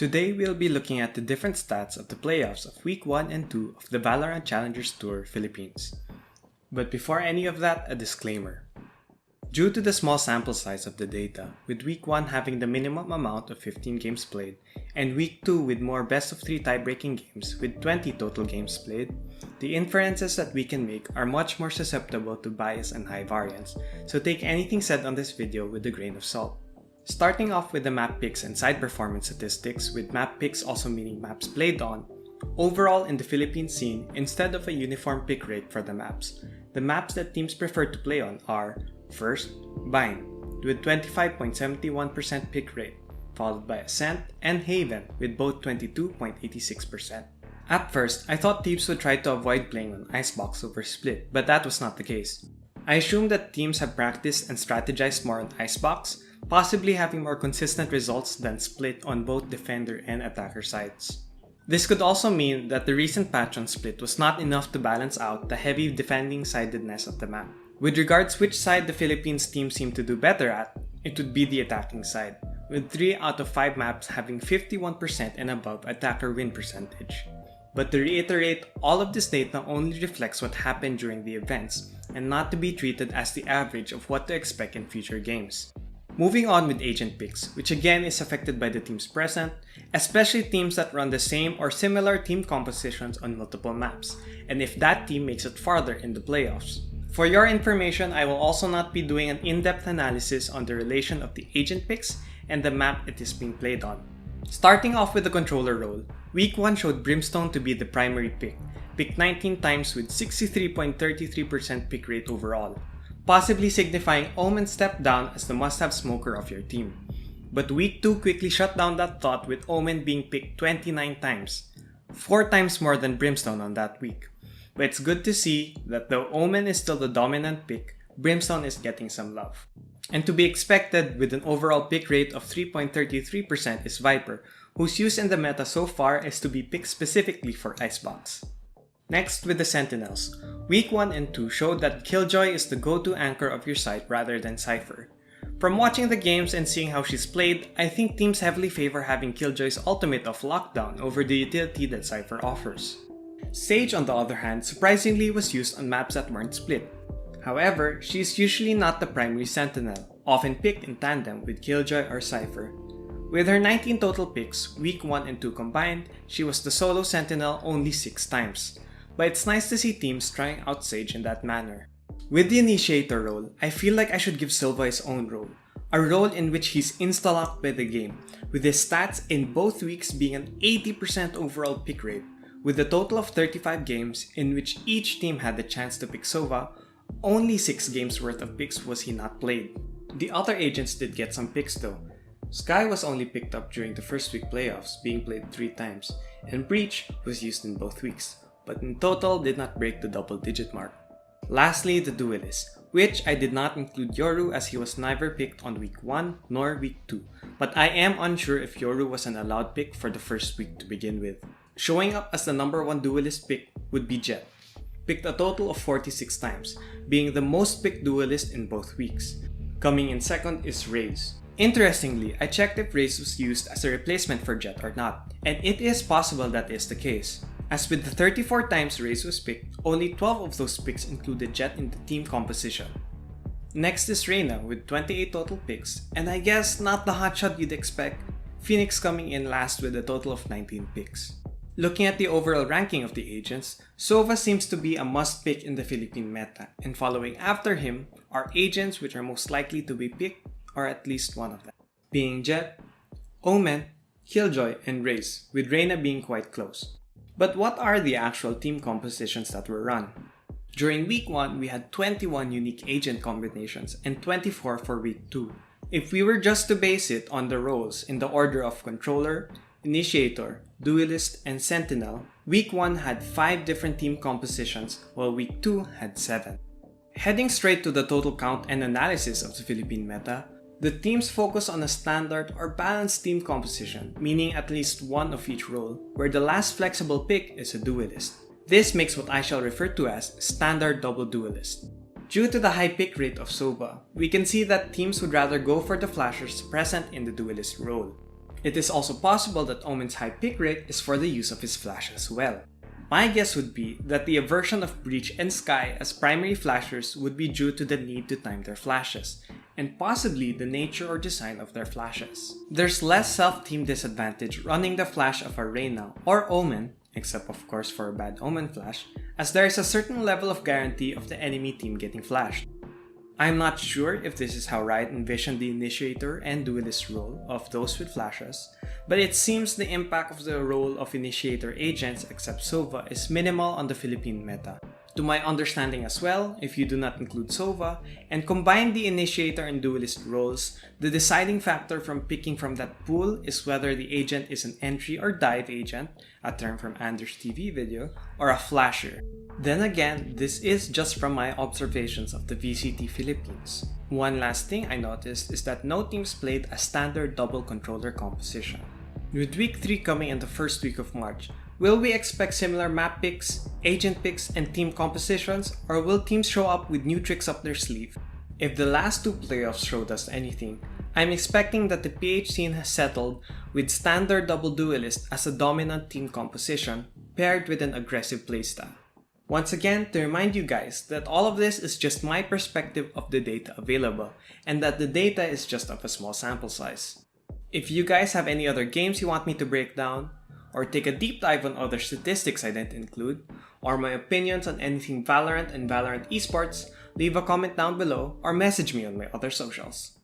Today we'll be looking at the different stats of the playoffs of Week 1 and 2 of the Valorant Challengers Tour Philippines. But before any of that, a disclaimer. Due to the small sample size of the data, with Week 1 having the minimum amount of 15 games played, and Week 2 with more best of 3 tie-breaking games with 20 total games played, the inferences that we can make are much more susceptible to bias and high variance, so take anything said on this video with a grain of salt. Starting off with the map picks and side performance statistics, with map picks also meaning maps played on, overall in the Philippine scene, instead of a uniform pick rate for the maps that teams prefer to play on are: first, Bind, with 25.71% pick rate, followed by Ascent and Haven with both 22.86%. At first, I thought teams would try to avoid playing on Icebox over Split, but that was not the case. I assume that teams have practiced and strategized more on Icebox, possibly having more consistent results than Split on both defender and attacker sides. This could also mean that the recent patch on Split was not enough to balance out the heavy defending sidedness of the map. With regards which side the Philippines team seem to do better at, it would be the attacking side, with 3 out of 5 maps having 51% and above attacker win percentage. But to reiterate, all of this data only reflects what happened during the events, and not to be treated as the average of what to expect in future games. Moving on with agent picks, which again is affected by the teams present, especially teams that run the same or similar team compositions on multiple maps, and if that team makes it farther in the playoffs. For your information, I will also not be doing an in-depth analysis on the relation of the agent picks and the map it is being played on. Starting off with the controller role, Week 1 showed Brimstone to be the primary pick, picked 19 times with 63.33% pick rate overall, possibly signifying Omen's step down as the must-have smoker of your team. But Week 2 quickly shut down that thought with Omen being picked 29 times, 4 times more than Brimstone on that week. But it's good to see that though Omen is still the dominant pick, Brimstone is getting some love. And to be expected with an overall pick rate of 3.33% is Viper, whose use in the meta so far is to be picked specifically for Icebox. Next with the Sentinels, Week 1 and 2 showed that Killjoy is the go-to anchor of your site rather than Cypher. From watching the games and seeing how she's played, I think teams heavily favor having Killjoy's ultimate of Lockdown over the utility that Cypher offers. Sage on the other hand surprisingly was used on maps that weren't Split. However, she is usually not the primary sentinel, often picked in tandem with Killjoy or Cypher. With her 19 total picks, Week 1 and 2 combined, she was the solo sentinel only 6 times. But it's nice to see teams trying out Sage in that manner. With the initiator role, I feel like I should give Silva his own role, a role in which he's insta-locked by the game, with his stats in both weeks being an 80% overall pick rate, with a total of 35 games in which each team had the chance to pick Sova. Only 6 games worth of picks was he not played. The other agents did get some picks though. Sky was only picked up during the first week playoffs, being played 3 times, and Breach was used in both weeks, but in total did not break the double-digit mark. Lastly, the Duelist, which I did not include Yoru as he was neither picked on Week 1 nor Week 2, but I am unsure if Yoru was an allowed pick for the first week to begin with. Showing up as the number 1 Duelist pick would be Jet, picked a total of 46 times, being the most picked Duelist in both weeks. Coming in second is Raze. Interestingly, I checked if Raze was used as a replacement for Jet or not, and it is possible that is the case. As with the 34 times Raze was picked, only 12 of those picks included Jet in the team composition. Next is Reyna with 28 total picks, and I guess not the hotshot you'd expect, Phoenix coming in last with a total of 19 picks. Looking at the overall ranking of the agents, Sova seems to be a must-pick in the Philippine meta, and following after him are agents which are most likely to be picked, or at least one of them, being Jet, Omen, Killjoy, and Raze, with Reyna being quite close. But what are the actual team compositions that were run? During Week 1, we had 21 unique agent combinations and 24 for Week 2. If we were just to base it on the roles in the order of Controller, Initiator, Duelist, and Sentinel, Week 1 had 5 different team compositions while Week 2 had 7. Heading straight to the total count and analysis of the Philippine meta, the teams focus on a standard or balanced team composition, meaning at least one of each role, where the last flexible pick is a Duelist. This makes what I shall refer to as Standard Double Duelist. Due to the high pick rate of Sova, we can see that teams would rather go for the flashers present in the Duelist role. It is also possible that Omen's high pick rate is for the use of his flash as well. My guess would be that the aversion of Breach and Sky as primary flashers would be due to the need to time their flashes, and possibly the nature or design of their flashes. There's less self-team disadvantage running the flash of a Reyna or Omen, except of course for a bad Omen flash, as there is a certain level of guarantee of the enemy team getting flashed. I'm not sure if this is how Riot envisioned the initiator and duelist role of those with flashes, but it seems the impact of the role of initiator agents except Sova is minimal on the Philippine meta. To my understanding as well, if you do not include Sova, and combine the initiator and duelist roles, the deciding factor from picking from that pool is whether the agent is an entry or dive agent, a term from Anders' TV video, or a flasher. Then again, this is just from my observations of the VCT Philippines. One last thing I noticed is that no teams played a standard double controller composition. With week 3 coming in the first week of March, will we expect similar map picks, agent picks, and team compositions, or will teams show up with new tricks up their sleeve? If the last 2 playoffs showed us anything, I'm expecting that the PH scene has settled with standard double duelist as a dominant team composition paired with an aggressive playstyle. Once again, to remind you guys that all of this is just my perspective of the data available, and that the data is just of a small sample size. If you guys have any other games you want me to break down, or take a deep dive on other statistics I didn't include, or my opinions on anything Valorant and Valorant Esports, leave a comment down below or message me on my other socials.